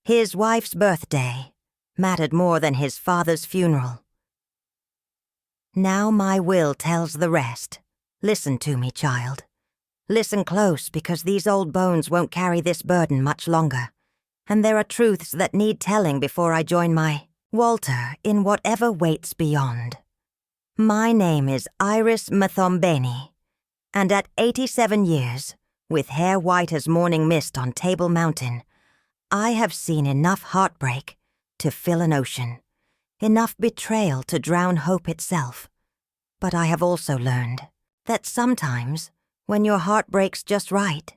His wife's birthday mattered more than his father's funeral. Now my will tells the rest. Listen to me, child. Listen close, because these old bones won't carry this burden much longer, and there are truths that need telling before I join my Walter in whatever waits beyond. My name is Iris Mathombeni, and at 87 years, with hair white as morning mist on Table Mountain, I have seen enough heartbreak to fill an ocean, enough betrayal to drown hope itself. But I have also learned that sometimes, when your heart breaks just right,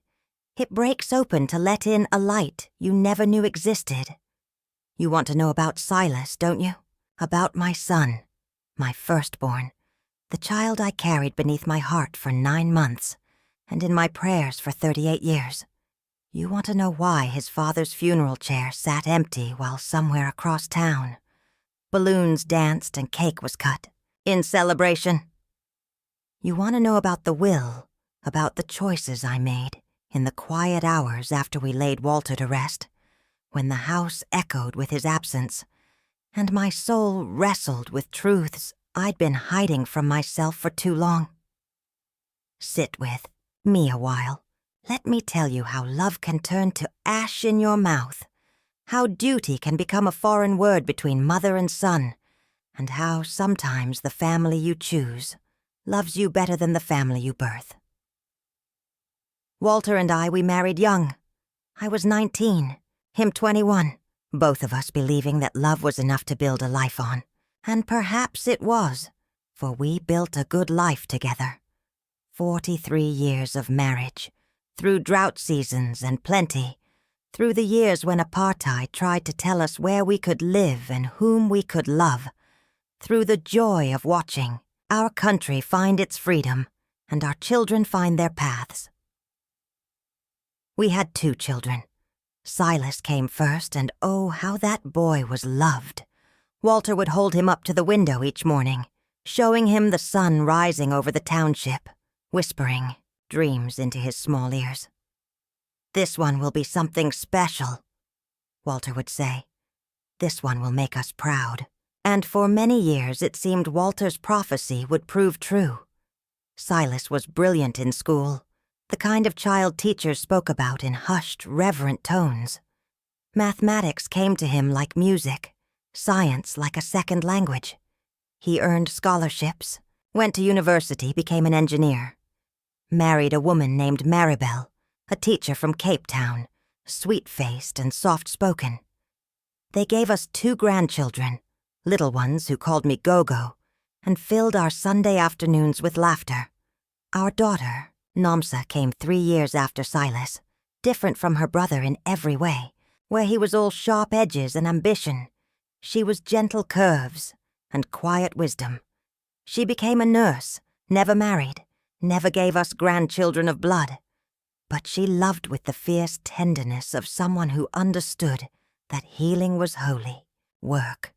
it breaks open to let in a light you never knew existed. You want to know about Silas, don't you? About my son, my firstborn, the child I carried beneath my heart for 9 months, and in my prayers for 38 years. You want to know why his father's funeral chair sat empty while somewhere across town balloons danced and cake was cut, in celebration? You want to know about the will, about the choices I made in the quiet hours after we laid Walter to rest, when the house echoed with his absence, and my soul wrestled with truths I'd been hiding from myself for too long? Sit with me a while. Let me tell you how love can turn to ash in your mouth, how duty can become a foreign word between mother and son, and how sometimes the family you choose loves you better than the family you birth. Walter and we married young. I was 19, him 21, both of us believing that love was enough to build a life on. And perhaps it was, for we built a good life together. 43 years of marriage, through drought seasons and plenty, through the years when apartheid tried to tell us where we could live and whom we could love, through the joy of watching our country find its freedom and our children find their paths. We had 2 children. Silas came first, and oh, how that boy was loved. Walter would hold him up to the window each morning, showing him the sun rising over the township, whispering dreams into his small ears. "This one will be something special," Walter would say. "This one will make us proud." And for many years it seemed Walter's prophecy would prove true. Silas was brilliant in school, the kind of child teachers spoke about in hushed, reverent tones. Mathematics came to him like music, science like a second language. He earned scholarships, went to university, became an engineer, married a woman named Maribel, a teacher from Cape Town, sweet-faced and soft-spoken. They gave us 2 grandchildren, little ones who called me Gogo, and filled our Sunday afternoons with laughter. Our daughter, Nomsa, came 3 years after Silas, different from her brother in every way, where he was all sharp edges and ambition. She was gentle curves and quiet wisdom. She became a nurse, never married, never gave us grandchildren of blood, but she loved with the fierce tenderness of someone who understood that healing was holy work.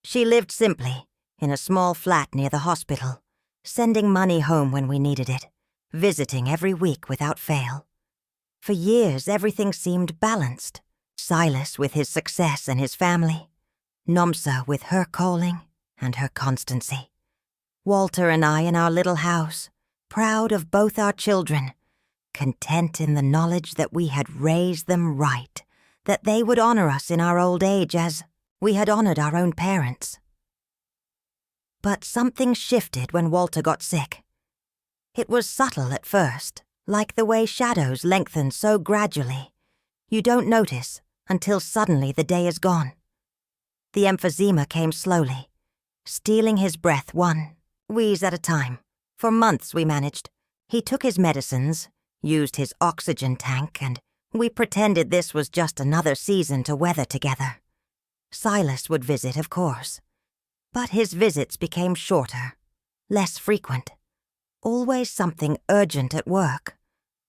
She lived simply, in a small flat near the hospital, sending money home when we needed it, visiting every week without fail. For years, everything seemed balanced. Silas with his success and his family, Nomsa with her calling and her constancy, Walter and I in our little house, proud of both our children, content in the knowledge that we had raised them right, that they would honor us in our old age as we had honored our own parents. But something shifted when Walter got sick. It was subtle at first, like the way shadows lengthen so gradually. You don't notice until suddenly the day is gone. The emphysema came slowly, stealing his breath 1 wheeze at a time. For months we managed. He took his medicines, used his oxygen tank, and we pretended this was just another season to weather together. Silas would visit, of course, but his visits became shorter, less frequent. Always something urgent at work,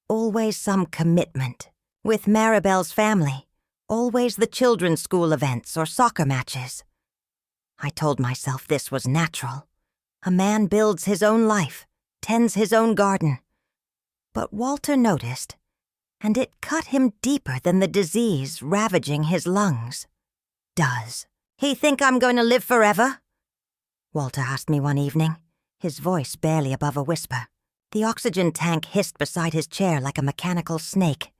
always some commitment. With Maribel's family, always the children's school events or soccer matches. I told myself this was natural. A man builds his own life, tends his own garden. But Walter noticed and it cut him deeper than the disease ravaging his lungs. Does he think I'm going to live forever? Walter asked me one evening, his voice barely above a whisper. The oxygen tank hissed beside his chair like a mechanical snake,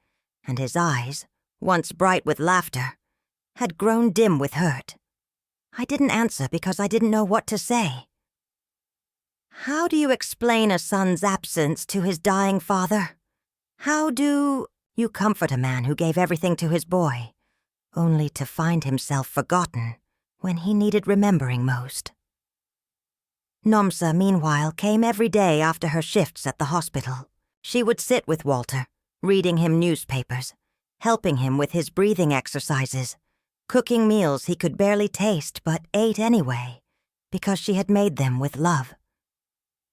and his eyes, once bright with laughter, had grown dim with hurt. I didn't answer because I didn't know what to say. How do you explain a son's absence to his dying father? How do you comfort a man who gave everything to his boy, only to find himself forgotten when he needed remembering most? Nomsa, meanwhile, came every day after her shifts at the hospital. She would sit with Walter, reading him newspapers, helping him with his breathing exercises, cooking meals he could barely taste but ate anyway, because she had made them with love.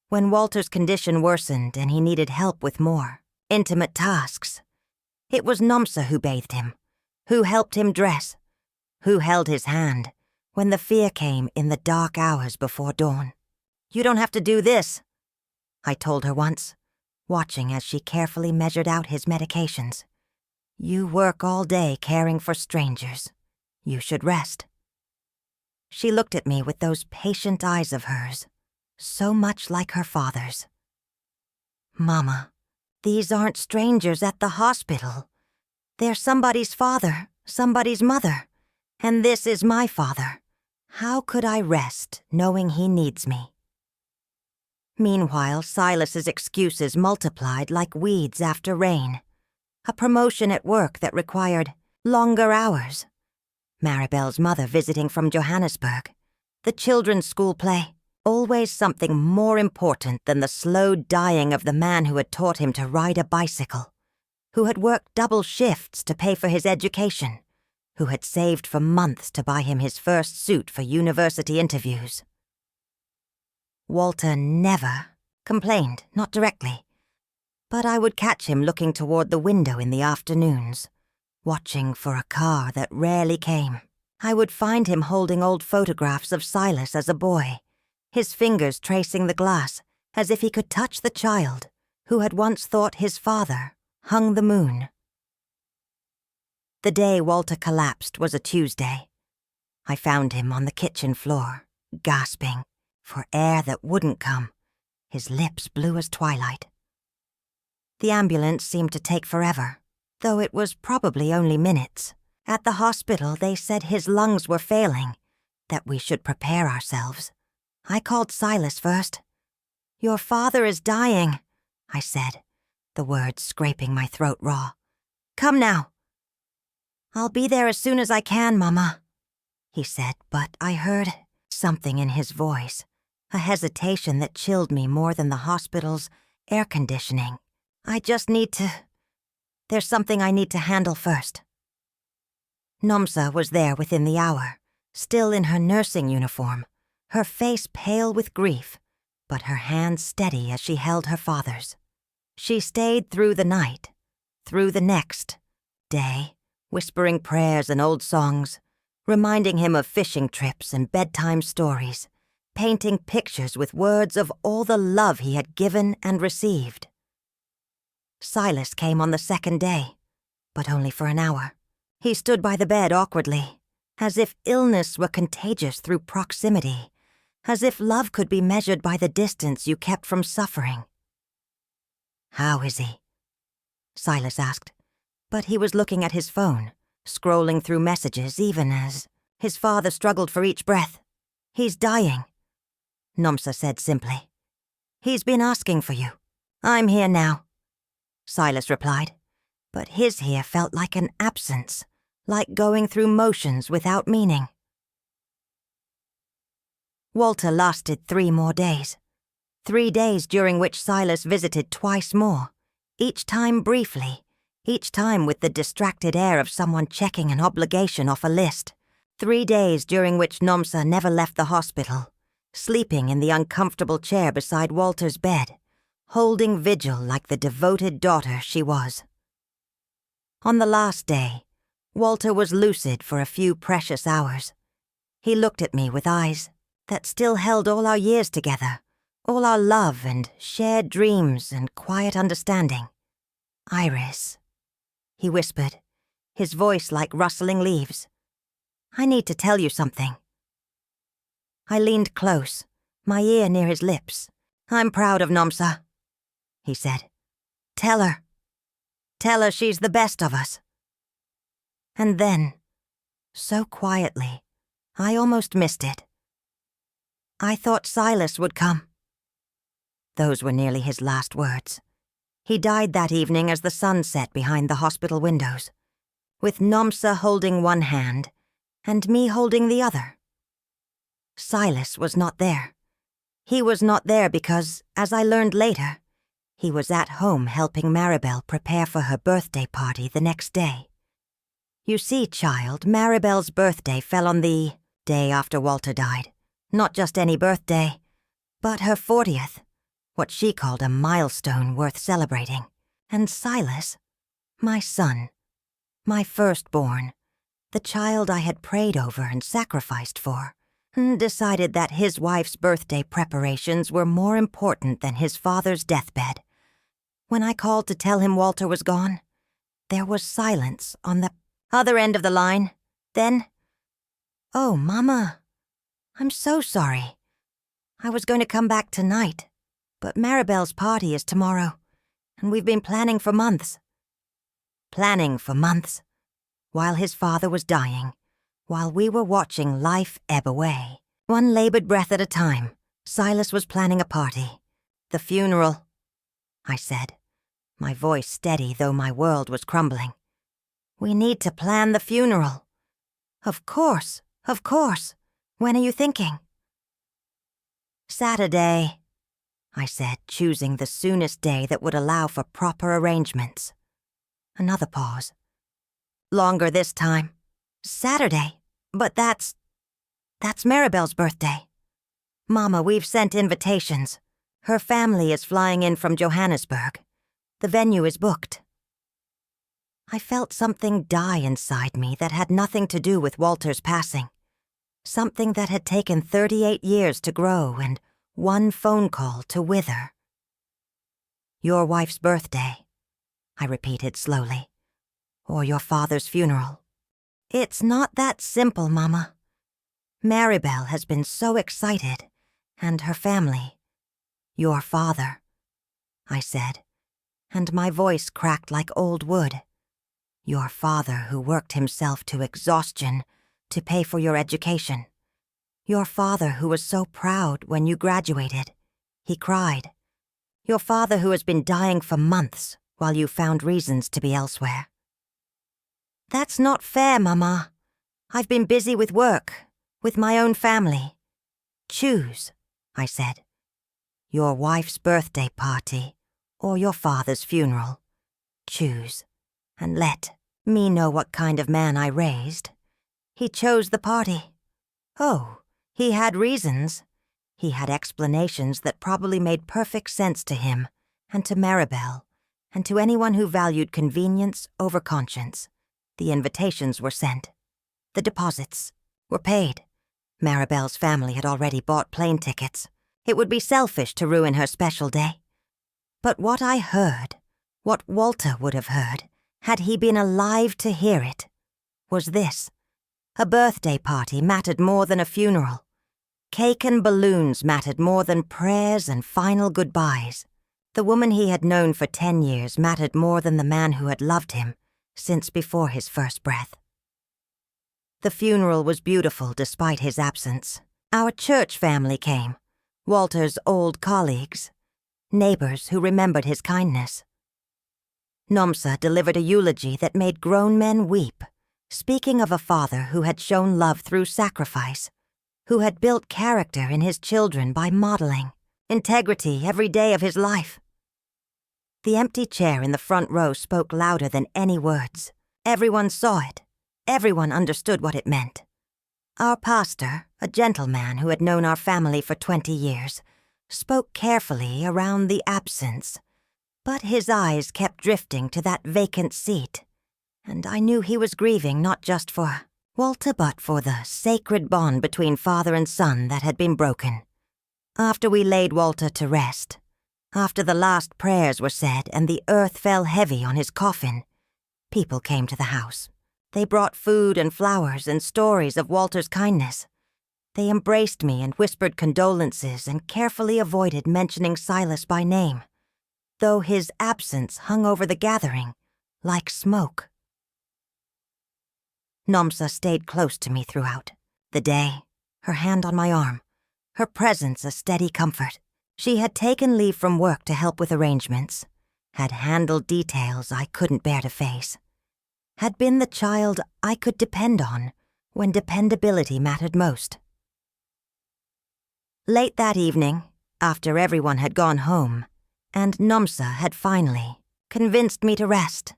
When Walter's condition worsened and he needed help with more intimate tasks, it was Nomsa who bathed him, who helped him dress, who held his hand when the fear came in the dark hours before dawn. "You don't have to do this," I told her once, watching as she carefully measured out his medications. "You work all day caring for strangers. You should rest." She looked at me with those patient eyes of hers, so much like her father's. "Mama, these aren't strangers at the hospital. They're somebody's father, somebody's mother, and this is my father. How could I rest knowing he needs me?" Meanwhile, Silas's excuses multiplied like weeds after rain. A promotion at work that required longer hours. Maribel's mother visiting from Johannesburg. The children's school play. Always something more important than the slow dying of the man who had taught him to ride a bicycle, who had worked double shifts to pay for his education, who had saved for months to buy him his first suit for university interviews. Walter never complained, not directly, but I would catch him looking toward the window in the afternoons, watching for a car that rarely came. I would find him holding old photographs of Silas as a boy, his fingers tracing the glass as if he could touch the child who had once thought his father hung the moon. The day Walter collapsed was a Tuesday. I found him on the kitchen floor, gasping for air that wouldn't come, his lips blue as twilight. The ambulance seemed to take forever, though it was probably only minutes. At the hospital, they said his lungs were failing, that we should prepare ourselves. I called Silas first. "Your father is dying," I said, the words scraping my throat raw. "Come now." "I'll be there as soon as I can, Mama," he said, but I heard something in his voice, a hesitation that chilled me more than the hospital's air conditioning. There's something I need to handle first." Nomsa was there within the hour, still in her nursing uniform, her face pale with grief, but her hands steady as she held her father's. She stayed through the night, through the next day, whispering prayers and old songs, reminding him of fishing trips and bedtime stories, painting pictures with words of all the love he had given and received. Silas came on the second day, but only for an hour. He stood by the bed awkwardly, as if illness were contagious through proximity, as if love could be measured by the distance you kept from suffering. "How is he?" Silas asked, but he was looking at his phone, scrolling through messages even as his father struggled for each breath. "He's dying," Nomsa said simply. "He's been asking for you. I'm here now," Silas replied, but his here felt like an absence, like going through motions without meaning. Walter lasted 3 more days. 3 days during which Silas visited twice more, each time briefly, each time with the distracted air of someone checking an obligation off a list. 3 days during which Nomsa never left the hospital, sleeping in the uncomfortable chair beside Walter's bed, holding vigil like the devoted daughter she was. On the last day, Walter was lucid for a few precious hours. He looked at me with eyes that still held all our years together, all our love and shared dreams and quiet understanding. "Iris," he whispered, his voice like rustling leaves. "I need to tell you something." I leaned close, my ear near his lips. "I'm proud of Nomsa," he said. Tell her she's the best of us." And then, so quietly, I almost missed it. "I thought Silas would come." Those were nearly his last words. He died that evening as the sun set behind the hospital windows, with Nomsa holding one hand and me holding the other. Silas was not there. He was not there because, as I learned later, he was at home helping Maribel prepare for her birthday party the next day. You see, child, Maribel's birthday fell on the day after Walter died. Not just any birthday, but her 40th, what she called a milestone worth celebrating. And Silas, my son, my firstborn, the child I had prayed over and sacrificed for, decided that his wife's birthday preparations were more important than his father's deathbed. When I called to tell him Walter was gone, there was silence on the other end of the line. Then, "Oh, Mama, I'm so sorry. I was going to come back tonight, but Maribel's party is tomorrow, and we've been planning for months." Planning for months, while his father was dying, while we were watching life ebb away. One labored breath at a time, Silas was planning a party. "The funeral," I said, my voice steady though my world was crumbling. "We need to plan the funeral." Of course. When are you thinking?" "Saturday," I said, choosing the soonest day that would allow for proper arrangements. Another pause. "Longer this time." "Saturday? But that's Maribel's birthday." "Mama, we've sent invitations. Her family is flying in from Johannesburg. The venue is booked." I felt something die inside me that had nothing to do with Walter's passing. Something that had taken 38 years to grow and one phone call to wither. "Your wife's birthday," I repeated slowly. "Or your father's funeral." "It's not that simple, Mama. Maribel has been so excited, and her family." "Your father," I said, and my voice cracked like old wood. "Your father who worked himself to exhaustion to pay for your education. Your father who was so proud when you graduated. He cried. Your father who has been dying for months while you found reasons to be elsewhere." "That's not fair, Mama. I've been busy with work, with my own family." "Choose," I said. "Your wife's birthday party or your father's funeral. Choose, and let me know what kind of man I raised." He chose the party. Oh, he had reasons. He had explanations that probably made perfect sense to him, and to Maribel, and to anyone who valued convenience over conscience. The invitations were sent. The deposits were paid. Maribel's family had already bought plane tickets. It would be selfish to ruin her special day. But what I heard, what Walter would have heard, had he been alive to hear it, was this. A birthday party mattered more than a funeral. Cake and balloons mattered more than prayers and final goodbyes. The woman he had known for 10 years mattered more than the man who had loved him since before his first breath. The funeral was beautiful despite his absence. Our church family came, Walter's old colleagues, neighbors who remembered his kindness. Nomsa delivered a eulogy that made grown men weep, speaking of a father who had shown love through sacrifice, who had built character in his children by modeling integrity every day of his life. The empty chair in the front row spoke louder than any words. Everyone saw it. Everyone understood what it meant. Our pastor, a gentleman who had known our family for 20 years, spoke carefully around the absence, but his eyes kept drifting to that vacant seat, and I knew he was grieving not just for Walter but for the sacred bond between father and son that had been broken. After we laid Walter to rest, after the last prayers were said and the earth fell heavy on his coffin, People came to the house. They brought food and flowers and stories of Walter's kindness. They embraced me and whispered condolences and carefully avoided mentioning Silas by name, though his absence hung over the gathering like smoke. Nomsa stayed close to me throughout the day, her hand on my arm, her presence a steady comfort. She had taken leave from work to help with arrangements, had handled details I couldn't bear to face, had been the child I could depend on when dependability mattered most. Late that evening, after everyone had gone home, and Nomsa had finally convinced me to rest,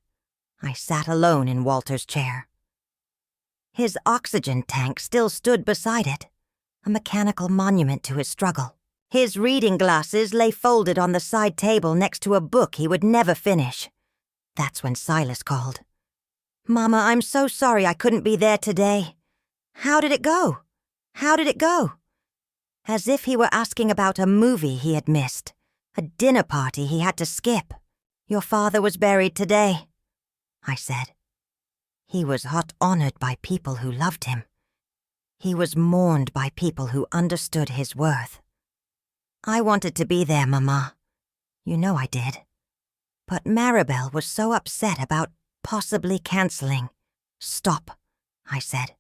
I sat alone in Walter's chair. His oxygen tank still stood beside it, a mechanical monument to his struggle. His reading glasses lay folded on the side table next to a book he would never finish. That's when Silas called. "Mama, I'm so sorry I couldn't be there today. How did it go? How did it go?" As if he were asking about a movie he had missed, a dinner party he had to skip. "Your father was buried today," I said. He was honored by people who loved him. He was mourned by people who understood his worth. I wanted to be there, Mama. You know I did. But Maribel was so upset about possibly canceling. "Stop," I said.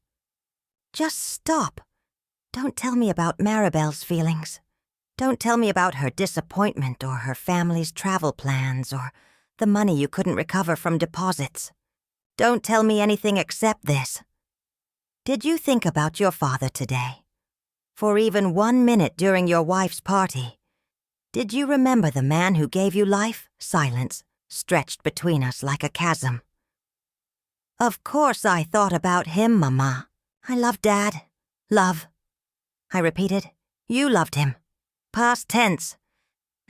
"Just stop. Don't tell me about Maribel's feelings. Don't tell me about her disappointment or her family's travel plans or the money you couldn't recover from deposits. Don't tell me anything except this. Did you think about your father today? For even 1 minute during your wife's party? Did you remember the man who gave you life?" Silence stretched between us like a chasm. "Of course I thought about him, Mama. I love Dad. Love." I repeated. "You loved him. Past tense.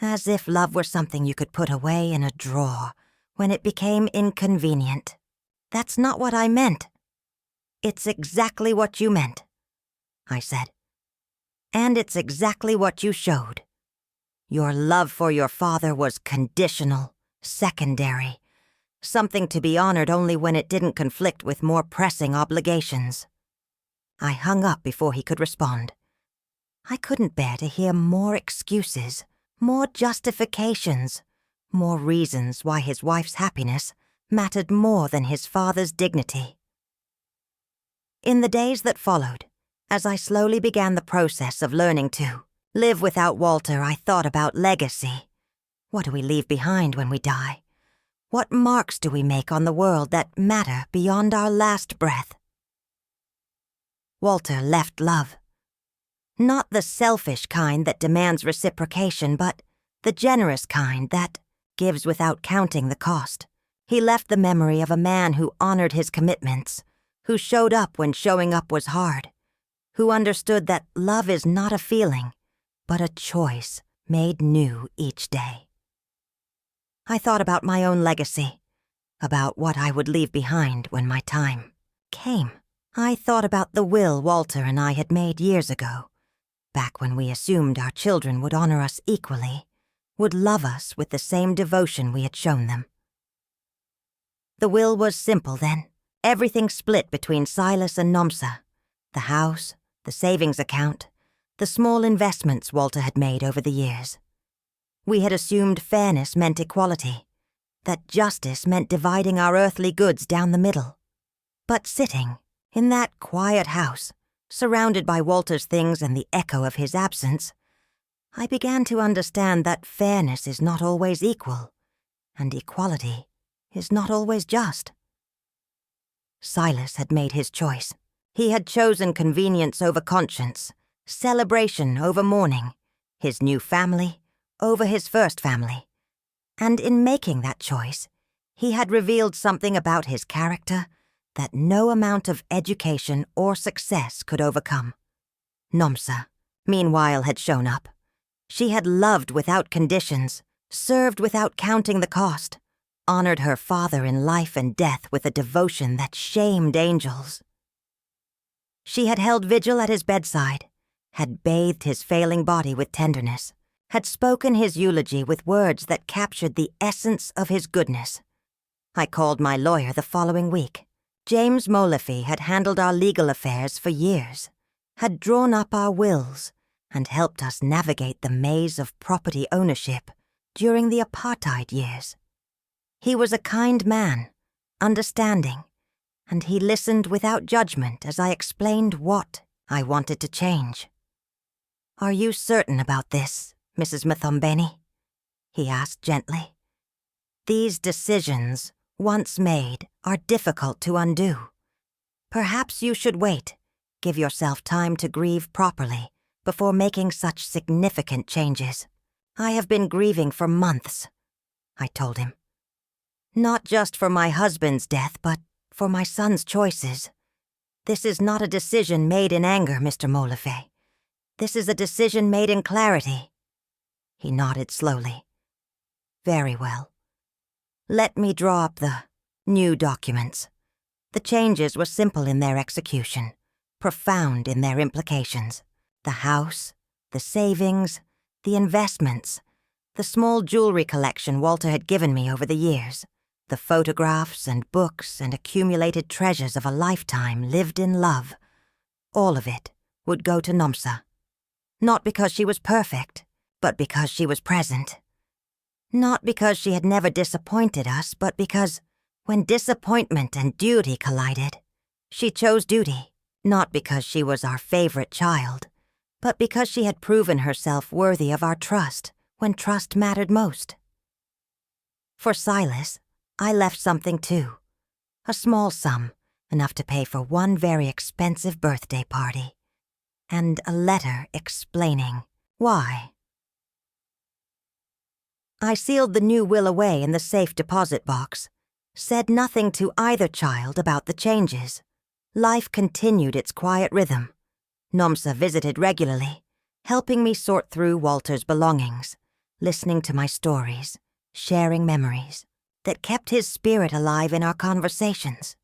As if love were something you could put away in a drawer when it became inconvenient. That's not what I meant." "It's exactly what you meant," I said. "And it's exactly what you showed. Your love for your father was conditional, secondary, something to be honored only when it didn't conflict with more pressing obligations." I hung up before he could respond. I couldn't bear to hear more excuses, more justifications, more reasons why his wife's happiness mattered more than his father's dignity. In the days that followed, as I slowly began the process of learning to live without Walter, I thought about legacy. What do we leave behind when we die? What marks do we make on the world that matter beyond our last breath? Walter left love. Not the selfish kind that demands reciprocation, but the generous kind that gives without counting the cost. He left the memory of a man who honored his commitments, who showed up when showing up was hard, who understood that love is not a feeling, but a choice made new each day. I thought about my own legacy, about what I would leave behind when my time came. I thought about the will Walter and I had made years ago, back when we assumed our children would honor us equally, would love us with the same devotion we had shown them. The will was simple then, everything split between Silas and Nomsa, the house, the savings account, the small investments Walter had made over the years. We had assumed fairness meant equality, that justice meant dividing our earthly goods down the middle. But sitting in that quiet house, surrounded by Walter's things and the echo of his absence, I began to understand that fairness is not always equal, and equality is not always just. Silas had made his choice. He had chosen convenience over conscience, celebration over mourning, his new family over his first family. And in making that choice, he had revealed something about his character that no amount of education or success could overcome. Nomsa, meanwhile, had shown up. She had loved without conditions, served without counting the cost, honored her father in life and death with a devotion that shamed angels. She had held vigil at his bedside, had bathed his failing body with tenderness, had spoken his eulogy with words that captured the essence of his goodness. I called my lawyer the following week. James Molefe had handled our legal affairs for years, had drawn up our wills, and helped us navigate the maze of property ownership during the apartheid years. He was a kind man, understanding, and he listened without judgment as I explained what I wanted to change. "Are you certain about this, Mrs. Mthombeni?" he asked gently. "These decisions, once made, are difficult to undo. Perhaps you should wait, give yourself time to grieve properly before making such significant changes. I have been grieving for months," I told him. "Not just for my husband's death, but for my son's choices. This is not a decision made in anger, Mr. Molefe. This is a decision made in clarity." He nodded slowly. "Very well. Let me draw up the new documents." The changes were simple in their execution, profound in their implications. The house, the savings, the investments, the small jewelry collection Walter had given me over the years, the photographs and books and accumulated treasures of a lifetime lived in love. All of it would go to Nomsa. Not because she was perfect, but because she was present. Not because she had never disappointed us, but because, when disappointment and duty collided, she chose duty. Not because she was our favorite child, but because she had proven herself worthy of our trust when trust mattered most. For Silas, I left something too. A small sum, enough to pay for one very expensive birthday party. And a letter explaining why. I sealed the new will away in the safe deposit box, said nothing to either child about the changes. Life continued its quiet rhythm. Nomsa visited regularly, helping me sort through Walter's belongings, listening to my stories, sharing memories that kept his spirit alive in our conversations.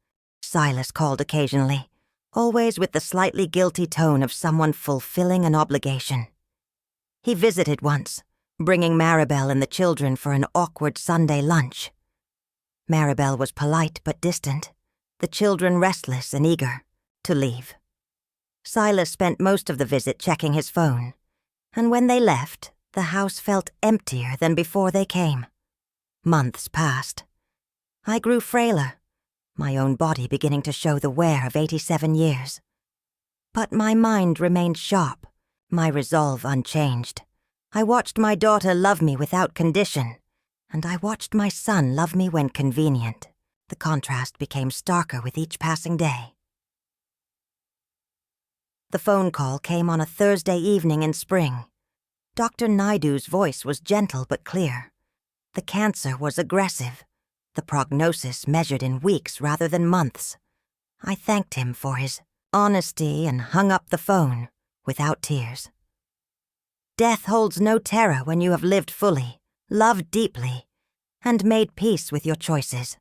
Silas called occasionally, always with the slightly guilty tone of someone fulfilling an obligation. He visited once, bringing Maribel and the children for an awkward Sunday lunch. Maribel was polite but distant, the children restless and eager to leave. Silas spent most of the visit checking his phone, and when they left, the house felt emptier than before they came. Months passed. I grew frailer, my own body beginning to show the wear of 87 years. But my mind remained sharp, my resolve unchanged. I watched my daughter love me without condition, and I watched my son love me when convenient. The contrast became starker with each passing day. The phone call came on a Thursday evening in spring. Dr. Naidu's voice was gentle but clear. The cancer was aggressive, the prognosis measured in weeks rather than months. I thanked him for his honesty and hung up the phone without tears. Death holds no terror when you have lived fully, loved deeply, and made peace with your choices.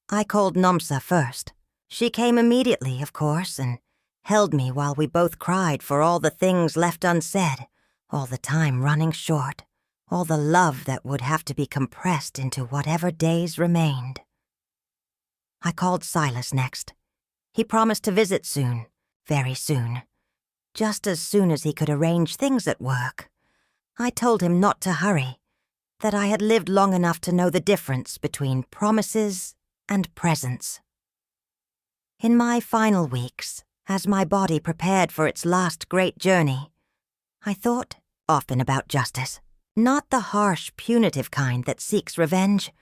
I called Nomsa first. She came immediately, of course, and held me while we both cried for all the things left unsaid, all the time running short, all the love that would have to be compressed into whatever days remained. I called Silas next. He promised to visit soon, very soon, just as soon as he could arrange things at work. I told him not to hurry, that I had lived long enough to know the difference between promises and presents. In my final weeks, as my body prepared for its last great journey, I thought often about justice, not the harsh, punitive kind that seeks revenge,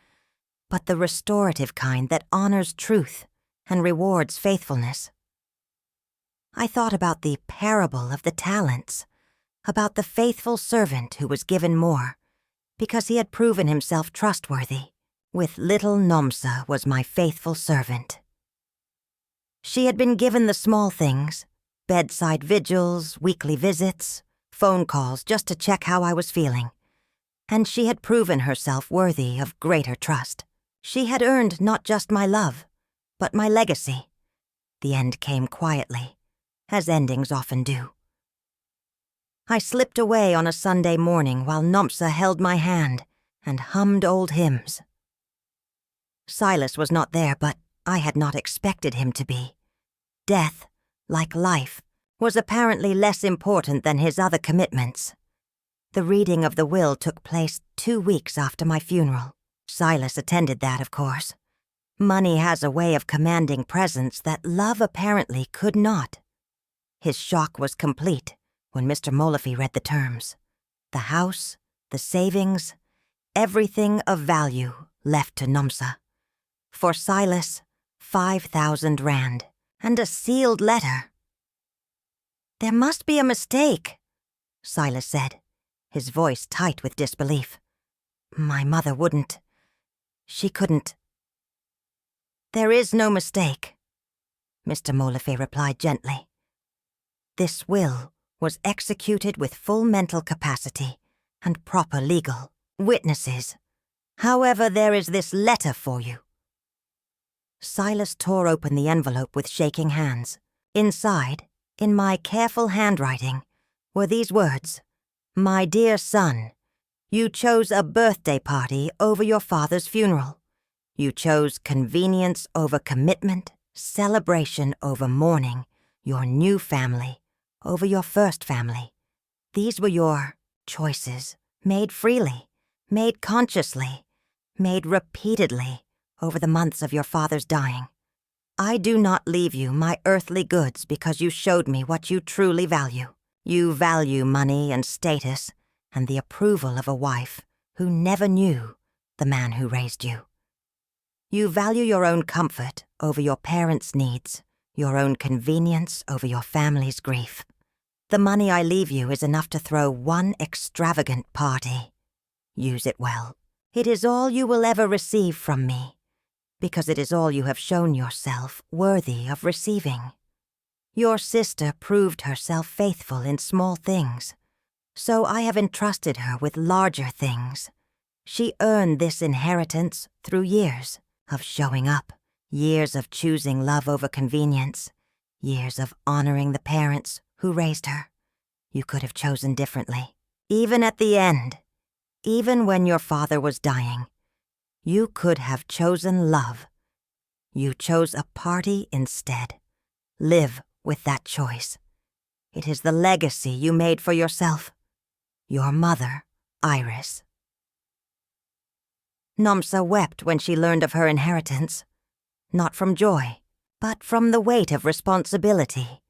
but the restorative kind that honors truth and rewards faithfulness. I thought about the parable of the talents, about the faithful servant who was given more, because he had proven himself trustworthy. With little Nomsa was my faithful servant. She had been given the small things, bedside vigils, weekly visits, phone calls just to check how I was feeling, and she had proven herself worthy of greater trust. She had earned not just my love, but my legacy. The end came quietly, as endings often do. I slipped away on a Sunday morning while Nomsa held my hand and hummed old hymns. Silas was not there, but I had not expected him to be. Death, like life, was apparently less important than his other commitments. The reading of the will took place 2 weeks after my funeral. Silas attended that, of course. Money has a way of commanding presence that love apparently could not. His shock was complete when Mr. Mulliffy read the terms. The house, the savings, everything of value left to Nomsa. For Silas, 5,000 rand, and a sealed letter. "There must be a mistake," Silas said, his voice tight with disbelief. "My mother wouldn't. She couldn't." "There is no mistake," Mr. Mulliffy replied gently. "This will was executed with full mental capacity and proper legal witnesses. However, there is this letter for you." Silas tore open the envelope with shaking hands. Inside, in my careful handwriting, were these words: "My dear son, you chose a birthday party over your father's funeral. You chose convenience over commitment, celebration over mourning, your new family over your first family. These were your choices, made freely, made consciously, made repeatedly over the months of your father's dying. I do not leave you my earthly goods because you showed me what you truly value. You value money and status and the approval of a wife who never knew the man who raised you. You value your own comfort over your parents' needs, your own convenience over your family's grief. The money I leave you is enough to throw one extravagant party. Use it well. It is all you will ever receive from me, because it is all you have shown yourself worthy of receiving. Your sister proved herself faithful in small things, so I have entrusted her with larger things. She earned this inheritance through years of showing up, years of choosing love over convenience, years of honoring the parents who raised her. You could have chosen differently. Even at the end, even when your father was dying, you could have chosen love. You chose a party instead. Live with that choice. It is the legacy you made for yourself. Your mother, Iris." Nomsa wept when she learned of her inheritance, not from joy, but from the weight of responsibility,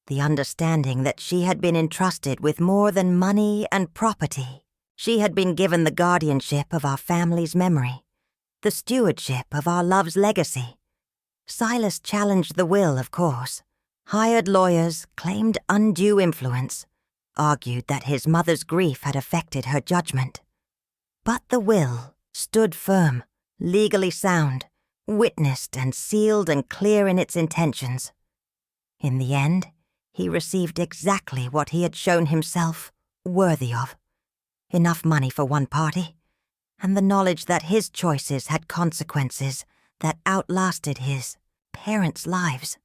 the understanding that she had been entrusted with more than money and property. She had been given the guardianship of our family's memory, the stewardship of our love's legacy. Silas challenged the will, of course. Hired lawyers claimed undue influence, argued that his mother's grief had affected her judgment. But the will stood firm, legally sound, witnessed and sealed and clear in its intentions. In the end, he received exactly what he had shown himself worthy of. Enough money for one party, and the knowledge that his choices had consequences that outlasted his parents' lives.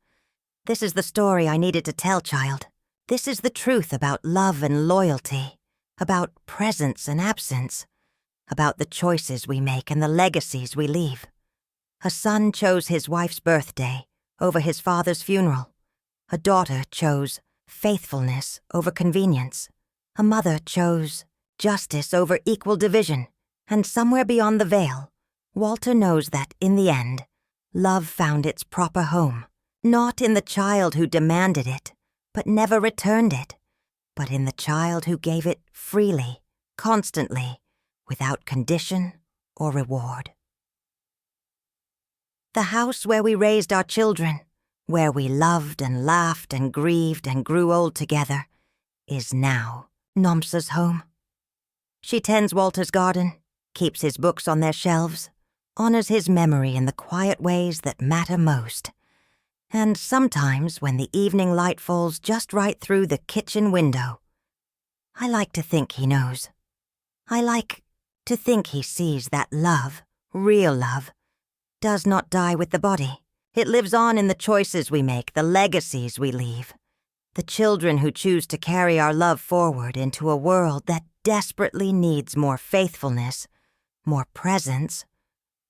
This is the story I needed to tell, child. This is the truth about love and loyalty, about presence and absence, about the choices we make and the legacies we leave. A son chose his wife's birthday over his father's funeral. A daughter chose faithfulness over convenience. A mother chose justice over equal division. And somewhere beyond the veil, Walter knows that, in the end, love found its proper home, not in the child who demanded it, but never returned it, but in the child who gave it freely, constantly, without condition or reward. The house where we raised our children, where we loved and laughed and grieved and grew old together, is now Nomsa's home. She tends Walter's garden, keeps his books on their shelves, honors his memory in the quiet ways that matter most. And sometimes, when the evening light falls just right through the kitchen window, I like to think he knows. I like to think he sees that love, real love, does not die with the body. It lives on in the choices we make, the legacies we leave. The children who choose to carry our love forward into a world that desperately needs more faithfulness, more presence,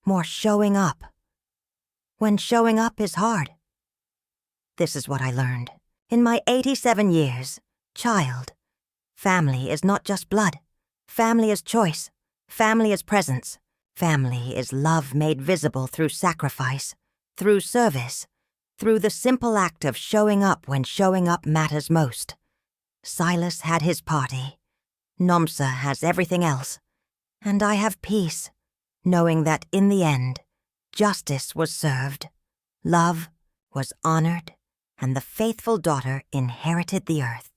more showing up. when showing up is hard. This is what I learned. In my 87 years, child, family is not just blood. Family is choice. Family is presence. Family is love made visible through sacrifice, through service, through the simple act of showing up when showing up matters most. Silas had his party. Nomsa has everything else. And I have peace, knowing that in the end, justice was served, love was honored, and the faithful daughter inherited the earth.